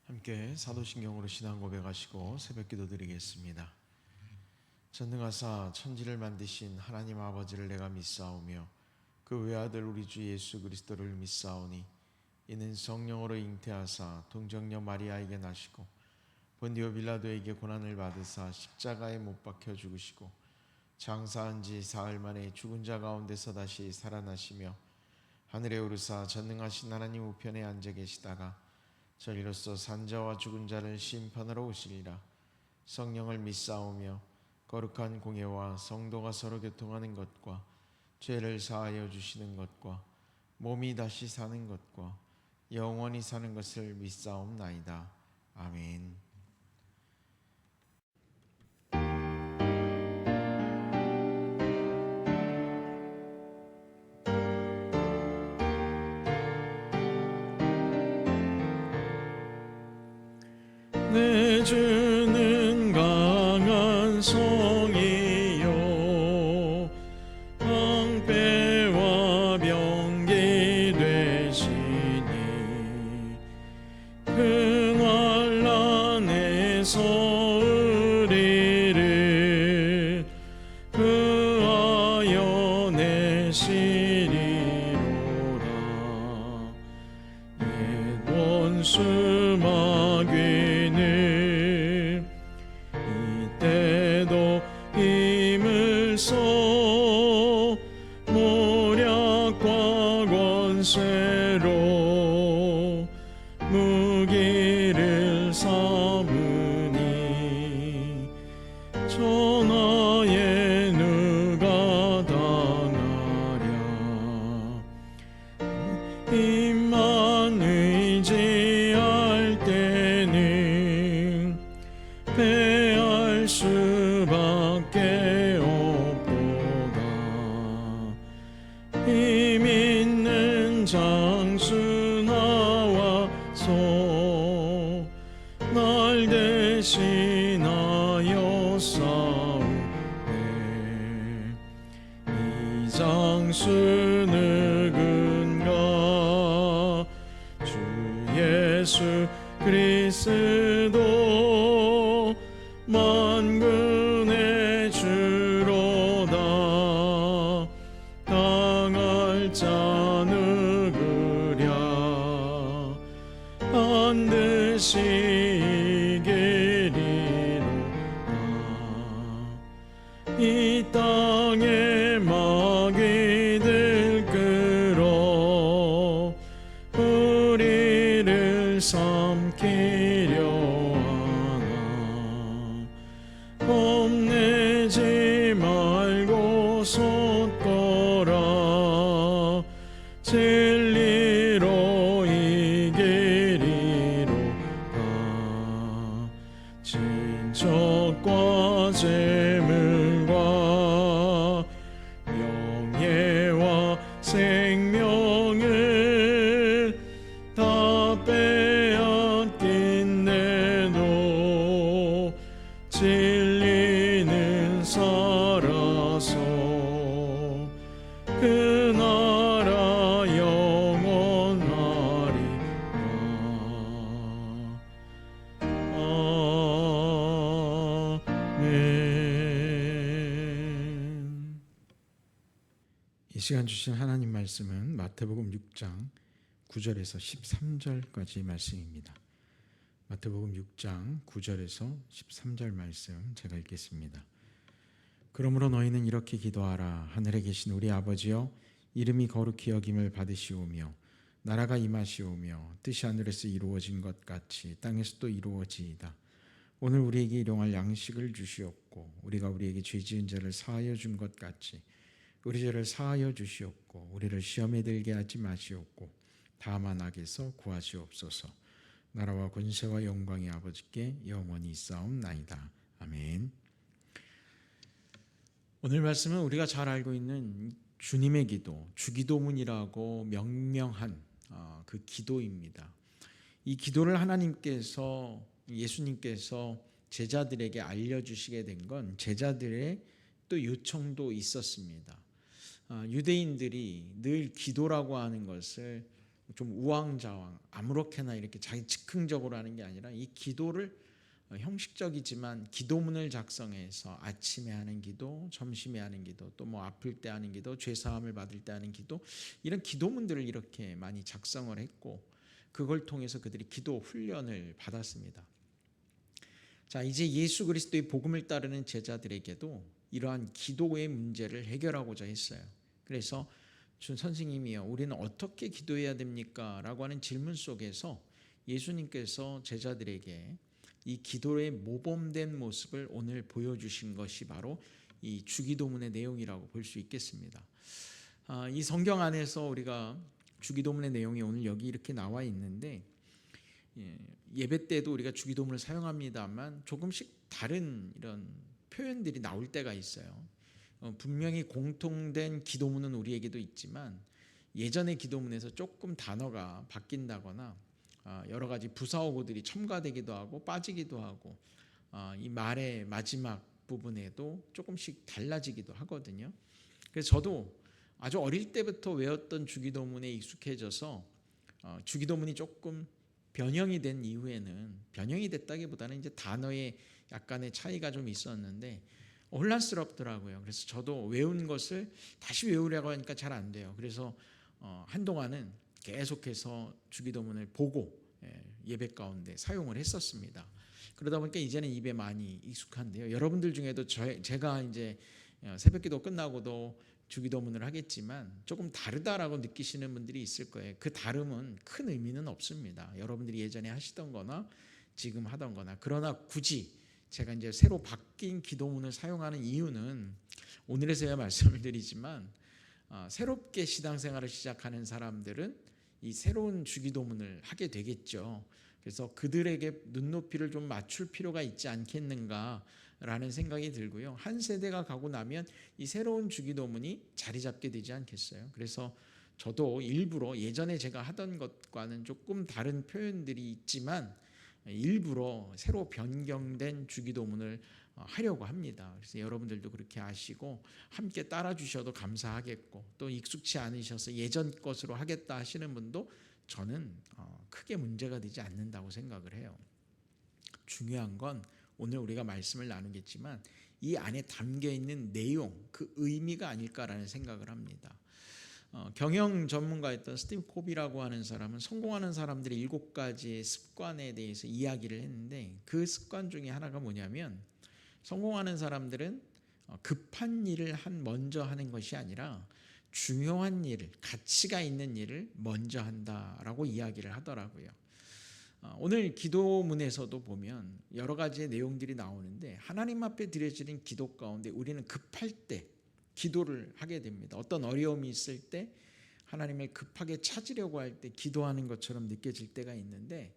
함께 사도신경으로 신앙 고백하시고 새벽기도 드리겠습니다. 전능하사 천지를 만드신 하나님 아버지를 내가 믿사오며 그 외아들 우리 주 예수 그리스도를 믿사오니 이는 성령으로 잉태하사 동정녀 마리아에게 나시고 본디오 빌라도에게 고난을 받으사 십자가에 못 박혀 죽으시고 장사한 지 사흘 만에 죽은 자 가운데서 다시 살아나시며 하늘에 오르사 전능하신 하나님 우편에 앉아 계시다가 저리로서 산자와 죽은 자를 심판하러 오시리라. 성령을 믿사오며 거룩한 공예와 성도가 서로 교통하는 것과 죄를 사하여 주시는 것과 몸이 다시 사는 것과 영원히 사는 것을 믿사옵나이다. 아멘. 내 주는 강한 성이요 방패와 병기 되시니 그 환난에서 우리를 구하여 내시리로다. 옛 원수 마귀는 이때도 힘을 써 모략과 권세로 무기를 삼으니 전하에 누가 당하랴. 힘만 의지할 때는 패할 수밖에 없도다. 힘 있는 장수 나와서 날 대신하여 싸우네. 이 장수 누군가? 주 예수 그리스도 만군의 주로다. 당할 자 누구랴? 반드시 이기리로다. 이 땅에 마귀들 끌어 우리를 삼키려 하나. 겁내지 말고 솟거라. 진리로 이기리로다. 친척과 재물과 명예와 생명을 다 빼앗긴데도 진리는 살아서 그 나라 영원하리라. 아멘. 이 시간 주신 하나님 말씀은 마태복음 6장 9절에서 13절까지 말씀입니다. 마태복음 6장 9절에서 13절 말씀 제가 읽겠습니다. 그러므로 너희는 이렇게 기도하라. 하늘에 계신 우리 아버지여, 이름이 거룩히 여김을 받으시오며 나라가 임하시오며 뜻이 하늘에서 이루어진 것 같이 땅에서도 이루어지이다. 오늘 우리에게 일용할 양식을 주시옵고 우리가 우리에게 죄 지은 자를 사하여 준 것 같이 우리 죄를 사하여 주시옵고 우리를 시험에 들게 하지 마시옵고 다만 악에서 구하시옵소서. 나라와 권세와 영광이 아버지께 영원히 있사옵나이다. 아멘. 오늘 말씀은 우리가 잘 알고 있는 주님의 기도, 주기도문이라고 명명한 그 기도입니다. 이 기도를 하나님께서, 예수님께서 제자들에게 알려주시게 된 건 제자들의 또 요청도 있었습니다. 유대인들이 늘 기도라고 하는 것을 좀 우왕좌왕 아무렇게나 이렇게 자기 즉흥적으로 하는 게 아니라 이 기도를 형식적이지만 기도문을 작성해서 아침에 하는 기도, 점심에 하는 기도, 또 뭐 아플 때 하는 기도, 죄 사함을 받을 때 하는 기도, 이런 기도문들을 이렇게 많이 작성을 했고 그걸 통해서 그들이 기도 훈련을 받았습니다. 자, 이제 예수 그리스도의 복음을 따르는 제자들에게도 이러한 기도의 문제를 해결하고자 했어요. 그래서 준 선생님이요, 우리는 어떻게 기도해야 됩니까? 라고 하는 질문 속에서 예수님께서 제자들에게 이 기도의 모범된 모습을 오늘 보여주신 것이 바로 이 주기도문의 내용이라고 볼 수 있겠습니다. 이 성경 안에서 우리가 주기도문의 내용이 오늘 여기 이렇게 나와 있는데, 예배 때도 우리가 주기도문을 사용합니다만 조금씩 다른 이런 표현들이 나올 때가 있어요. 분명히 공통된 기도문은 우리에게도 있지만 예전의 기도문에서 조금 단어가 바뀐다거나 여러 가지 부사어구들이 첨가되기도 하고 빠지기도 하고 이 말의 마지막 부분에도 조금씩 달라지기도 하거든요. 그래서 저도 아주 어릴 때부터 외웠던 주기도문에 익숙해져서 주기도문이 조금 변형이 된 이후에는, 변형이 됐다기보다는 이제 단어에 약간의 차이가 좀 있었는데 혼란스럽더라고요. 그래서 저도 외운 것을 다시 외우려고 하니까 잘 안 돼요. 그래서 한동안은 계속해서 주기도문을 보고 예배 가운데 사용을 했었습니다. 그러다 보니까 이제는 입에 많이 익숙한데요. 여러분들 중에도 제가 이제 새벽기도 끝나고도 주기도문을 하겠지만 조금 다르다라고 느끼시는 분들이 있을 거예요. 그 다름은 큰 의미는 없습니다. 여러분들이 예전에 하시던 거나 지금 하던 거나. 그러나 굳이 제가 이제 새로 바뀐 기도문을 사용하는 이유는 오늘에서야 말씀을 드리지만 새롭게 신앙생활을 시작하는 사람들은 이 새로운 주기도문을 하게 되겠죠. 그래서 그들에게 눈높이를 좀 맞출 필요가 있지 않겠는가라는 생각이 들고요. 한 세대가 가고 나면 이 새로운 주기도문이 자리 잡게 되지 않겠어요. 그래서 저도 일부러 예전에 제가 하던 것과는 조금 다른 표현들이 있지만 일부러 새로 변경된 주기도문을 하려고 합니다. 그래서 여러분들도 그렇게 아시고 함께 따라 주셔도 감사하겠고, 또 익숙치 않으셔서 예전 것으로 하겠다 하시는 분도 저는 크게 문제가 되지 않는다고 생각을 해요. 중요한 건 오늘 우리가 말씀을 나누겠지만 이 안에 담겨 있는 내용, 그 의미가 아닐까라는 생각을 합니다. 경영 전문가였던 스티브 코비라고 하는 사람은 성공하는 사람들의 7가지의 습관에 대해서 이야기를 했는데, 그 습관 중에 하나가 뭐냐면 성공하는 사람들은 급한 일을 먼저 하는 것이 아니라 중요한 일을, 가치가 있는 일을 먼저 한다라고 이야기를 하더라고요. 오늘 기도문에서도 보면 여러 가지의 내용들이 나오는데 하나님 앞에 드려지는 기도 가운데 우리는 급할 때 기도를 하게 됩니다. 어떤 어려움이 있을 때 하나님을 급하게 찾으려고 할 때 기도하는 것처럼 느껴질 때가 있는데,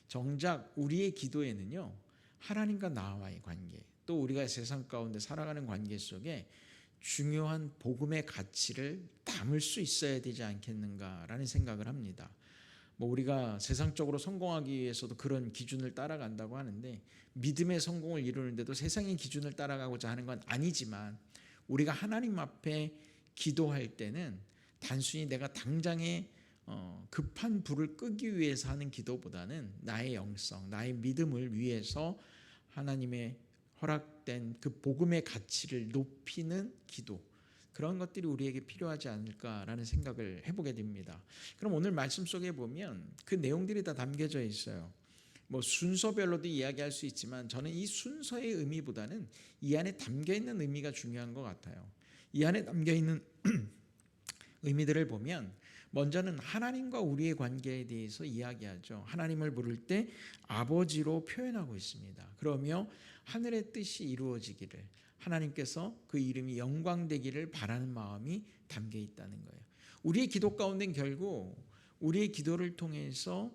정작 우리의 기도에는요, 하나님과 나와의 관계, 또 우리가 세상 가운데 살아가는 관계 속에 중요한 복음의 가치를 담을 수 있어야 되지 않겠는가라는 생각을 합니다. 우리가 세상적으로 성공하기 위해서도 그런 기준을 따라간다고 하는데, 믿음의 성공을 이루는데도 세상의 기준을 따라가고자 하는 건 아니지만, 우리가 하나님 앞에 기도할 때는 단순히 내가 당장에 급한 불을 끄기 위해서 하는 기도보다는 나의 영성, 나의 믿음을 위해서 하나님의 허락된 그 복음의 가치를 높이는 기도, 그런 것들이 우리에게 필요하지 않을까라는 생각을 해보게 됩니다. 그럼 오늘 말씀 속에 보면 그 내용들이 다 담겨져 있어요. 순서별로도 이야기할 수 있지만 저는 이 순서의 의미보다는 이 안에 담겨있는 의미가 중요한 것 같아요. 이 안에 담겨있는 의미들을 보면 먼저는 하나님과 우리의 관계에 대해서 이야기하죠. 하나님을 부를 때 아버지로 표현하고 있습니다. 그러며 하늘의 뜻이 이루어지기를, 하나님께서 그 이름이 영광되기를 바라는 마음이 담겨 있다는 거예요. 우리의 기도 가운데는 결국 우리의 기도를 통해서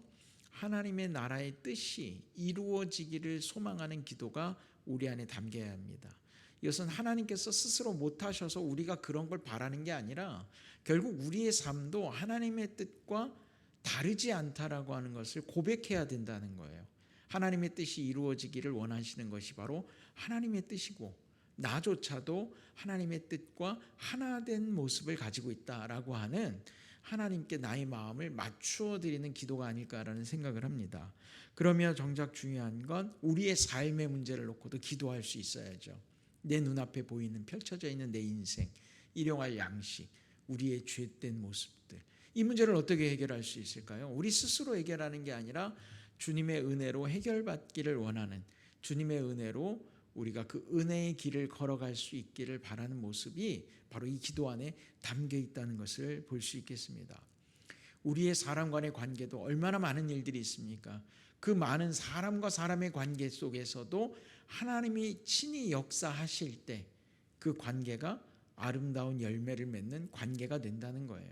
하나님의 나라의 뜻이 이루어지기를 소망하는 기도가 우리 안에 담겨야 합니다. 이것은 하나님께서 스스로 못하셔서 우리가 그런 걸 바라는 게 아니라 결국 우리의 삶도 하나님의 뜻과 다르지 않다라고 하는 것을 고백해야 된다는 거예요. 하나님의 뜻이 이루어지기를 원하시는 것이 바로 하나님의 뜻이고, 나조차도 하나님의 뜻과 하나된 모습을 가지고 있다라고 하는 하나님께 나의 마음을 맞추어 드리는 기도가 아닐까라는 생각을 합니다. 그러면 정작 중요한 건 우리의 삶의 문제를 놓고도 기도할 수 있어야죠. 내 눈앞에 보이는 펼쳐져 있는 내 인생, 일용할 양식, 우리의 죄된 모습들, 이 문제를 어떻게 해결할 수 있을까요? 우리 스스로 해결하는 게 아니라 주님의 은혜로 해결받기를 원하는, 주님의 은혜로 우리가 그 은혜의 길을 걸어갈 수 있기를 바라는 모습이 바로 이 기도 안에 담겨 있다는 것을 볼 수 있겠습니다. 우리의 사람 간의 관계도 얼마나 많은 일들이 있습니까? 그 많은 사람과 사람의 관계 속에서도 하나님이 친히 역사하실 때 그 관계가 아름다운 열매를 맺는 관계가 된다는 거예요.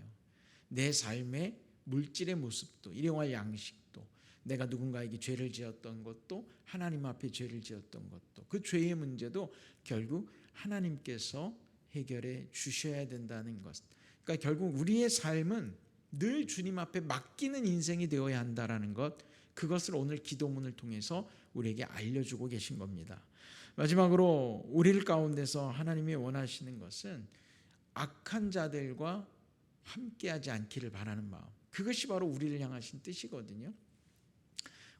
내 삶의 물질의 모습도, 일용할 양식도, 내가 누군가에게 죄를 지었던 것도, 하나님 앞에 죄를 지었던 것도, 그 죄의 문제도 결국 하나님께서 해결해 주셔야 된다는 것. 그러니까 결국 우리의 삶은 늘 주님 앞에 맡기는 인생이 되어야 한다는 것, 그것을 오늘 기도문을 통해서 우리에게 알려주고 계신 겁니다. 마지막으로 우리를 가운데서 하나님이 원하시는 것은 악한 자들과 함께하지 않기를 바라는 마음, 그것이 바로 우리를 향하신 뜻이거든요.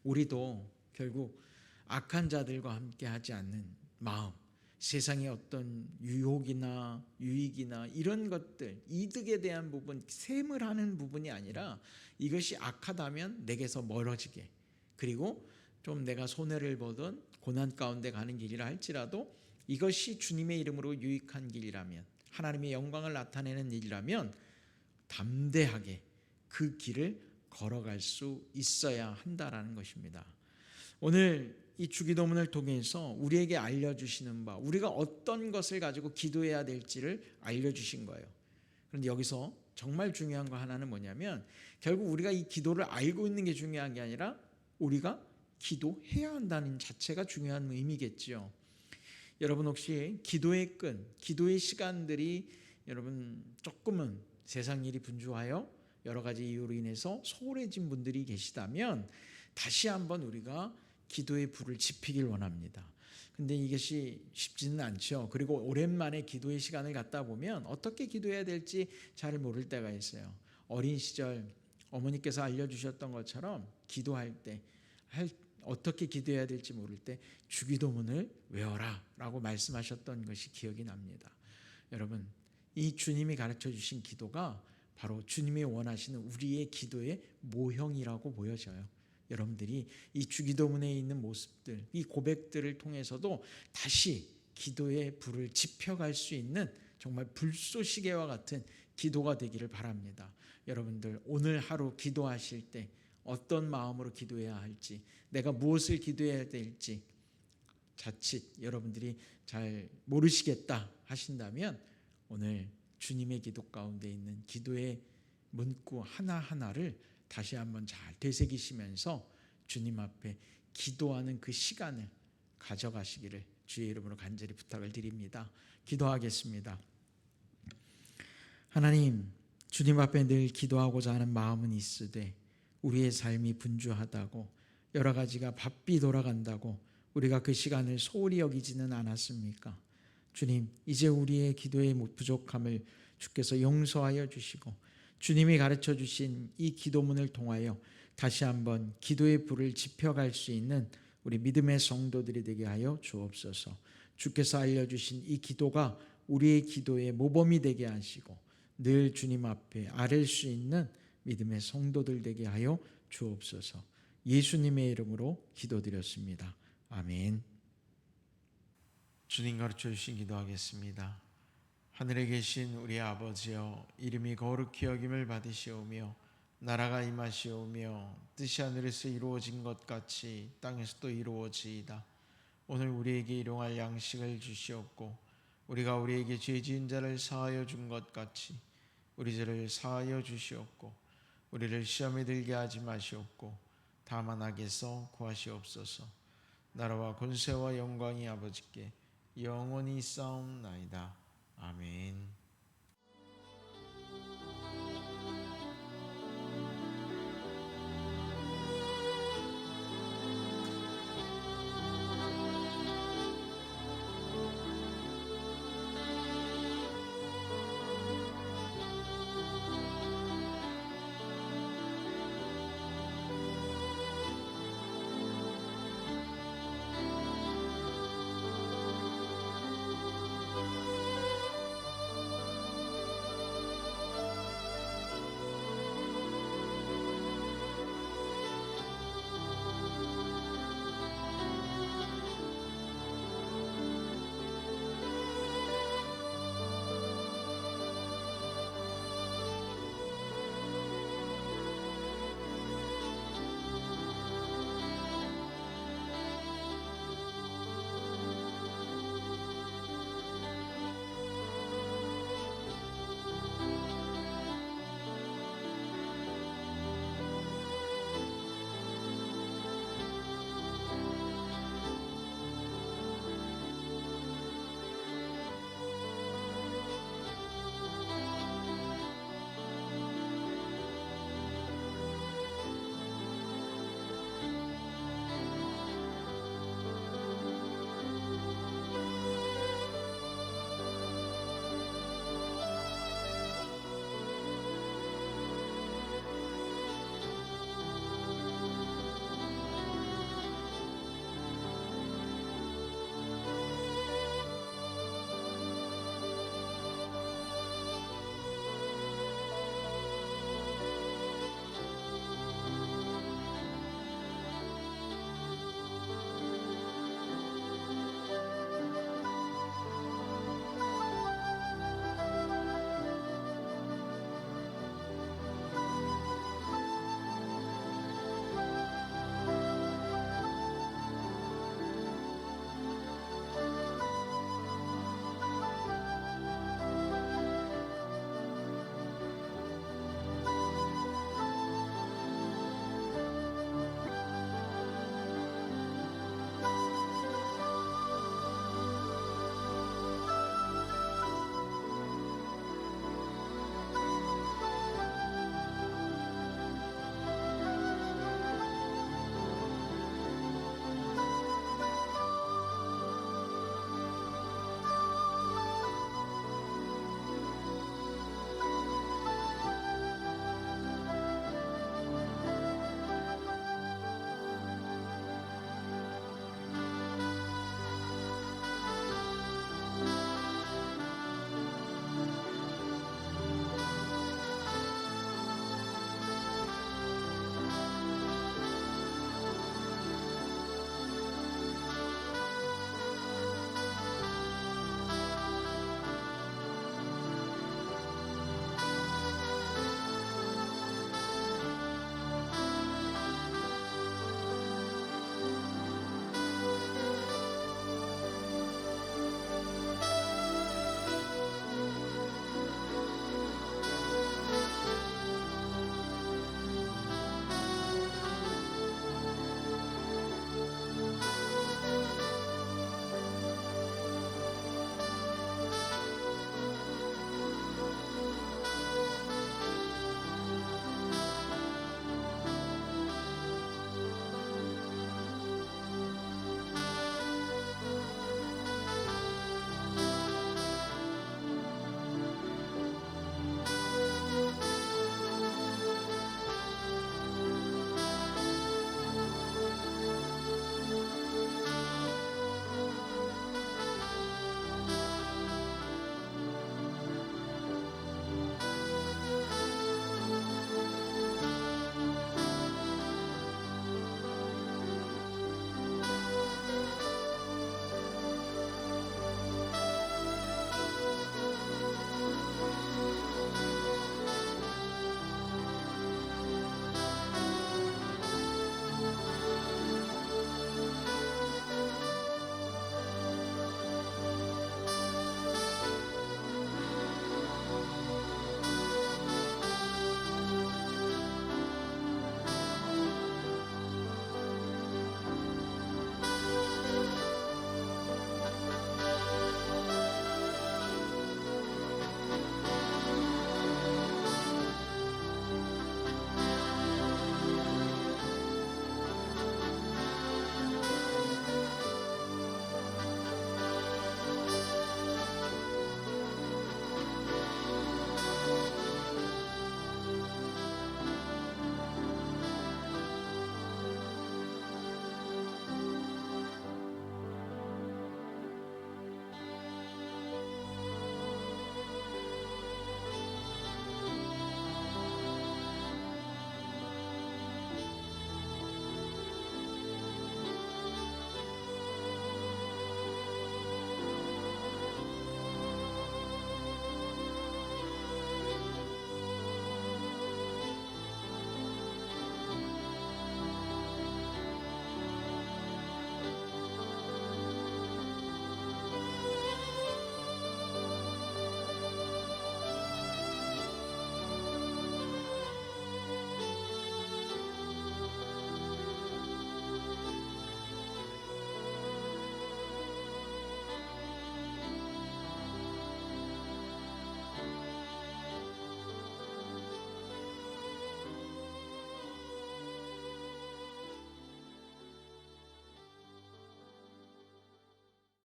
우리도 결국 악한 자들과 함께하지 않는 마음, 세상의 어떤 유혹이나 유익이나 이런 것들, 이득에 대한 부분, 셈을 하는 부분이 아니라 이것이 악하다면 내게서 멀어지게, 그리고 좀 내가 손해를 보던 고난 가운데 가는 길이라 할지라도 이것이 주님의 이름으로 유익한 길이라면, 하나님의 영광을 나타내는 일이라면 담대하게 그 길을 걸어갈 수 있어야 한다라는 것입니다. 오늘 이 주기도문을 통해서 우리에게 알려주시는 바, 우리가 어떤 것을 가지고 기도해야 될지를 알려주신 거예요. 그런데 여기서 정말 중요한 거 하나는 뭐냐면, 결국 우리가 이 기도를 알고 있는 게 중요한 게 아니라 우리가 기도해야 한다는 자체가 중요한 의미겠죠. 여러분 혹시 기도의 끈, 기도의 시간들이 여러분 조금은 세상 일이 분주하여 여러 가지 이유로 인해서 소홀해진 분들이 계시다면 다시 한번 우리가 기도의 불을 지피길 원합니다. 근데 이것이 쉽지는 않죠. 그리고 오랜만에 기도의 시간을 갖다 보면 어떻게 기도해야 될지 잘 모를 때가 있어요. 어린 시절 어머니께서 알려주셨던 것처럼 기도할 때 어떻게 기도해야 될지 모를 때 주기도문을 외워라 라고 말씀하셨던 것이 기억이 납니다. 여러분, 이 주님이 가르쳐 주신 기도가 바로 주님이 원하시는 우리의 기도의 모형이라고 보여져요. 여러분들이 이 주기도문에 있는 모습들, 이 고백들을 통해서도 다시 기도의 불을 지펴갈 수 있는 정말 불쏘시개와 같은 기도가 되기를 바랍니다. 여러분들 오늘 하루 기도하실 때 어떤 마음으로 기도해야 할지, 내가 무엇을 기도해야 될지 자칫 여러분들이 잘 모르시겠다 하신다면 오늘 주님의 기도 가운데 있는 기도의 문구 하나하나를 다시 한번 잘 되새기시면서 주님 앞에 기도하는 그 시간을 가져가시기를 주의 이름으로 간절히 부탁을 드립니다. 기도하겠습니다. 하나님, 주님 앞에 늘 기도하고자 하는 마음은 있으되 우리의 삶이 분주하다고, 여러 가지가 바삐 돌아간다고 우리가 그 시간을 소홀히 여기지는 않았습니까? 주님, 이제 우리의 기도의 부족함을 주께서 용서하여 주시고 주님이 가르쳐 주신 이 기도문을 통하여 다시 한번 기도의 불을 지펴갈 수 있는 우리 믿음의 성도들이 되게 하여 주옵소서. 주께서 알려주신 이 기도가 우리의 기도의 모범이 되게 하시고 늘 주님 앞에 아뢰 수 있는 믿음의 성도들 되게 하여 주옵소서. 예수님의 이름으로 기도드렸습니다. 아멘. 주님 가르쳐 주신 기도하겠습니다. 하늘에 계신 우리 아버지여, 이름이 거룩히 여김을 받으시오며 나라가 임하시오며 뜻이 하늘에서 이루어진 것 같이 땅에서도 이루어지이다. 오늘 우리에게 일용할 양식을 주시옵고 우리가 우리에게 죄 지은 자를 사하여 준 것 같이 우리 죄를 사하여 주시옵고 우리를 시험에 들게 하지 마시옵고 다만 악에서 구하시옵소서. 나라와 권세와 영광이 아버지께 영원히 있사옵나이다. 아멘.